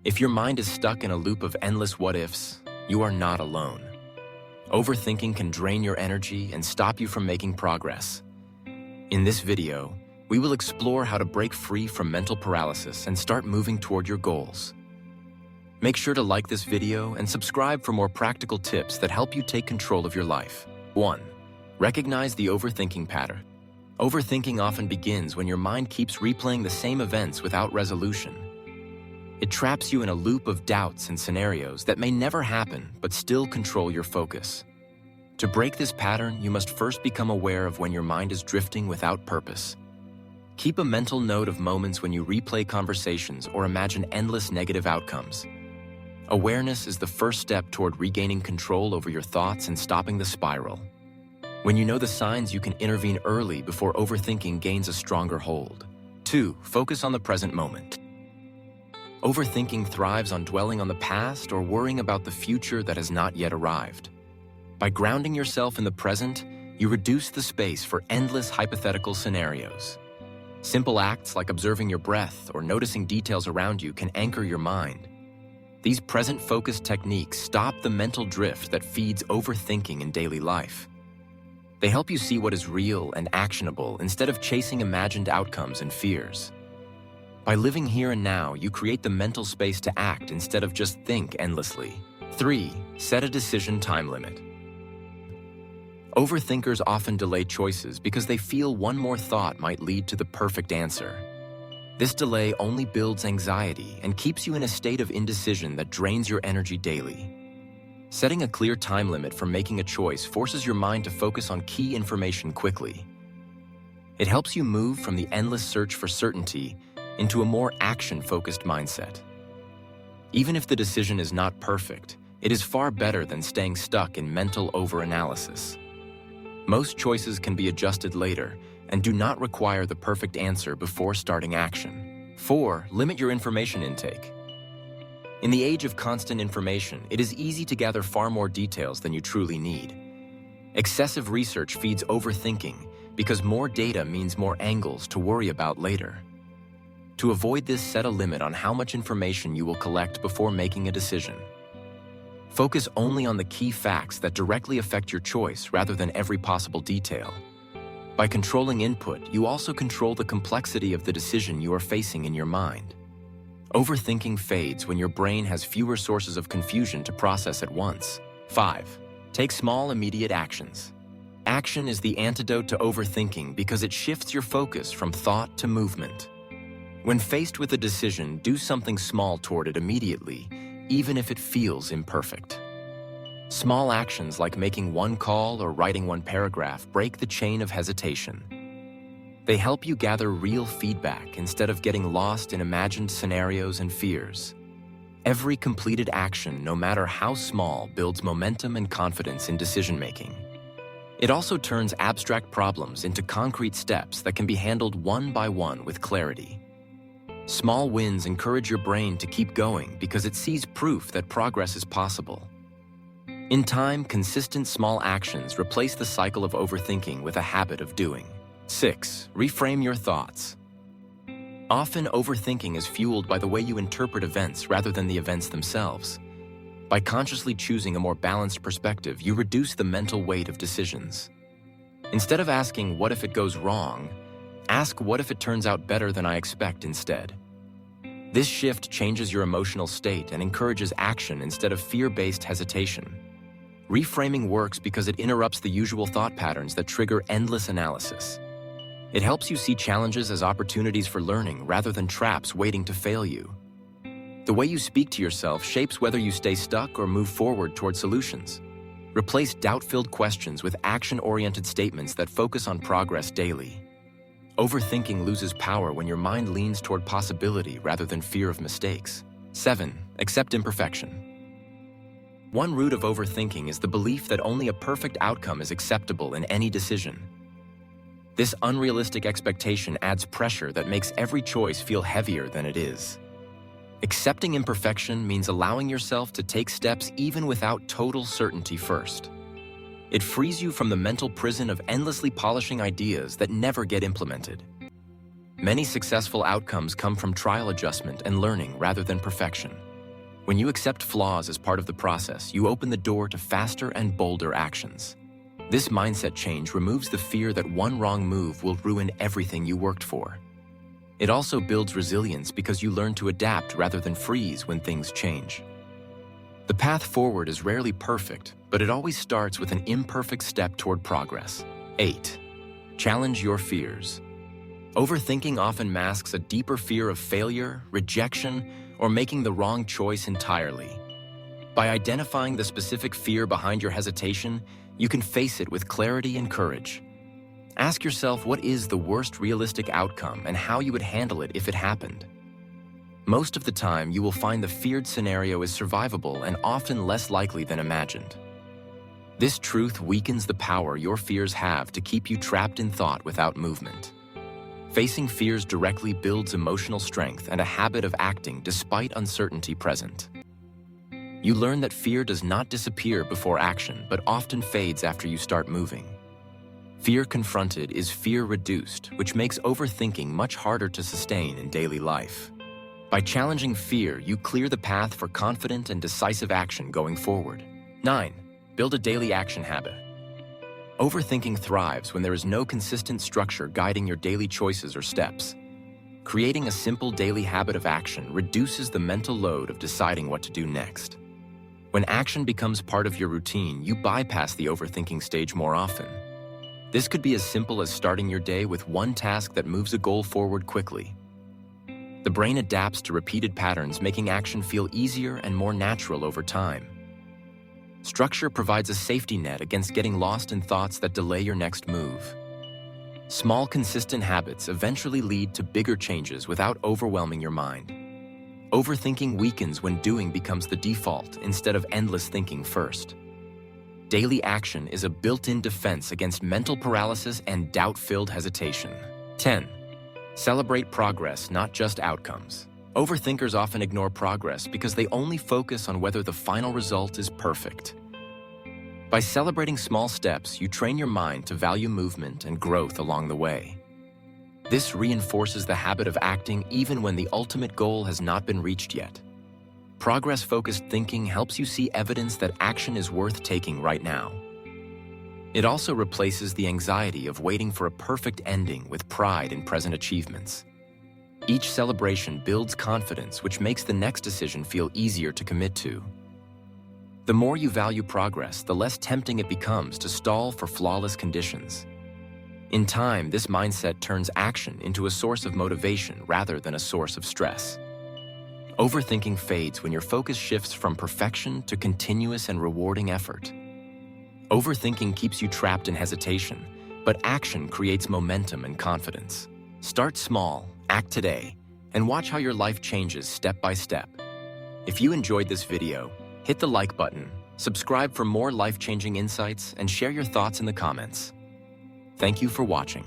If your mind is stuck in a loop of endless what-ifs, you are not alone. Overthinking can drain your energy and stop you from making progress. In this video, we will explore how to break free from mental paralysis and start moving toward your goals. Make sure to like this video and subscribe for more practical tips that help you take control of your life. 1. Recognize the overthinking pattern. Overthinking often begins when your mind keeps replaying the same events without resolution. It traps you in a loop of doubts and scenarios that may never happen but still control your focus. To break this pattern, you must first become aware of when your mind is drifting without purpose. Keep a mental note of moments when you replay conversations or imagine endless negative outcomes. Awareness is the first step toward regaining control over your thoughts and stopping the spiral. When you know the signs, you can intervene early before overthinking gains a stronger hold. 2. Focus on the present moment. Overthinking thrives on dwelling on the past or worrying about the future that has not yet arrived. By grounding yourself in the present, you reduce the space for endless hypothetical scenarios. Simple acts like observing your breath or noticing details around you can anchor your mind. These present-focused techniques stop the mental drift that feeds overthinking in daily life. They help you see what is real and actionable instead of chasing imagined outcomes and fears. By living here and now, you create the mental space to act instead of just think endlessly. 3. Set a decision time limit. Overthinkers often delay choices because they feel one more thought might lead to the perfect answer. This delay only builds anxiety and keeps you in a state of indecision that drains your energy daily. Setting a clear time limit for making a choice forces your mind to focus on key information quickly. It helps you move from the endless search for certainty into a more action-focused mindset. Even if the decision is not perfect, it is far better than staying stuck in mental overanalysis. Most choices can be adjusted later and do not require the perfect answer before starting action. 4. Limit your information intake. In the age of constant information, it is easy to gather far more details than you truly need. Excessive research feeds overthinking because more data means more angles to worry about later. To avoid this, set a limit on how much information you will collect before making a decision. Focus only on the key facts that directly affect your choice rather than every possible detail. By controlling input, you also control the complexity of the decision you are facing in your mind. Overthinking fades when your brain has fewer sources of confusion to process at once. 5. Take small, immediate actions. Action is the antidote to overthinking because it shifts your focus from thought to movement. When faced with a decision, do something small toward it immediately, even if it feels imperfect. Small actions like making one call or writing one paragraph break the chain of hesitation. They help you gather real feedback instead of getting lost in imagined scenarios and fears. Every completed action, no matter how small, builds momentum and confidence in decision-making. It also turns abstract problems into concrete steps that can be handled one by one with clarity. Small wins encourage your brain to keep going because it sees proof that progress is possible. In time, consistent small actions replace the cycle of overthinking with a habit of doing. 6. Reframe your thoughts. Often, overthinking is fueled by the way you interpret events rather than the events themselves. By consciously choosing a more balanced perspective, you reduce the mental weight of decisions. Instead of asking, "What if it goes wrong?" ask, "What if it turns out better than I expect instead?" This shift changes your emotional state and encourages action instead of fear-based hesitation. Reframing works because it interrupts the usual thought patterns that trigger endless analysis. It helps you see challenges as opportunities for learning rather than traps waiting to fail you. The way you speak to yourself shapes whether you stay stuck or move forward toward solutions. Replace doubt-filled questions with action-oriented statements that focus on progress daily. Overthinking loses power when your mind leans toward possibility rather than fear of mistakes. 7. Accept imperfection. One root of overthinking is the belief that only a perfect outcome is acceptable in any decision. This unrealistic expectation adds pressure that makes every choice feel heavier than it is. Accepting imperfection means allowing yourself to take steps even without total certainty first. It frees you from the mental prison of endlessly polishing ideas that never get implemented. Many successful outcomes come from trial adjustment and learning rather than perfection. When you accept flaws as part of the process, you open the door to faster and bolder actions. This mindset change removes the fear that one wrong move will ruin everything you worked for. It also builds resilience because you learn to adapt rather than freeze when things change. The path forward is rarely perfect, but it always starts with an imperfect step toward progress. 8. Challenge your fears. Overthinking often masks a deeper fear of failure, rejection, or making the wrong choice entirely. By identifying the specific fear behind your hesitation, you can face it with clarity and courage. Ask yourself what is the worst realistic outcome and how you would handle it if it happened. Most of the time, you will find the feared scenario is survivable and often less likely than imagined. This truth weakens the power your fears have to keep you trapped in thought without movement. Facing fears directly builds emotional strength and a habit of acting despite uncertainty present. You learn that fear does not disappear before action, but often fades after you start moving. Fear confronted is fear reduced, which makes overthinking much harder to sustain in daily life. By challenging fear, you clear the path for confident and decisive action going forward. 9. Build a daily action habit. Overthinking thrives when there is no consistent structure guiding your daily choices or steps. Creating a simple daily habit of action reduces the mental load of deciding what to do next. When action becomes part of your routine, you bypass the overthinking stage more often. This could be as simple as starting your day with one task that moves a goal forward quickly. The brain adapts to repeated patterns, making action feel easier and more natural over time. Structure provides a safety net against getting lost in thoughts that delay your next move. Small, consistent habits eventually lead to bigger changes without overwhelming your mind. Overthinking weakens when doing becomes the default instead of endless thinking first. Daily action is a built-in defense against mental paralysis and doubt-filled hesitation. 10. Celebrate progress, not just outcomes. Overthinkers often ignore progress because they only focus on whether the final result is perfect. By celebrating small steps, you train your mind to value movement and growth along the way. This reinforces the habit of acting even when the ultimate goal has not been reached yet. Progress-focused thinking helps you see evidence that action is worth taking right now. It also replaces the anxiety of waiting for a perfect ending with pride in present achievements. Each celebration builds confidence, which makes the next decision feel easier to commit to. The more you value progress, the less tempting it becomes to stall for flawless conditions. In time, this mindset turns action into a source of motivation rather than a source of stress. Overthinking fades when your focus shifts from perfection to continuous and rewarding effort. Overthinking keeps you trapped in hesitation, but action creates momentum and confidence. Start small, act today, and watch how your life changes step by step. If you enjoyed this video, hit the like button, subscribe for more life-changing insights, and share your thoughts in the comments. Thank you for watching.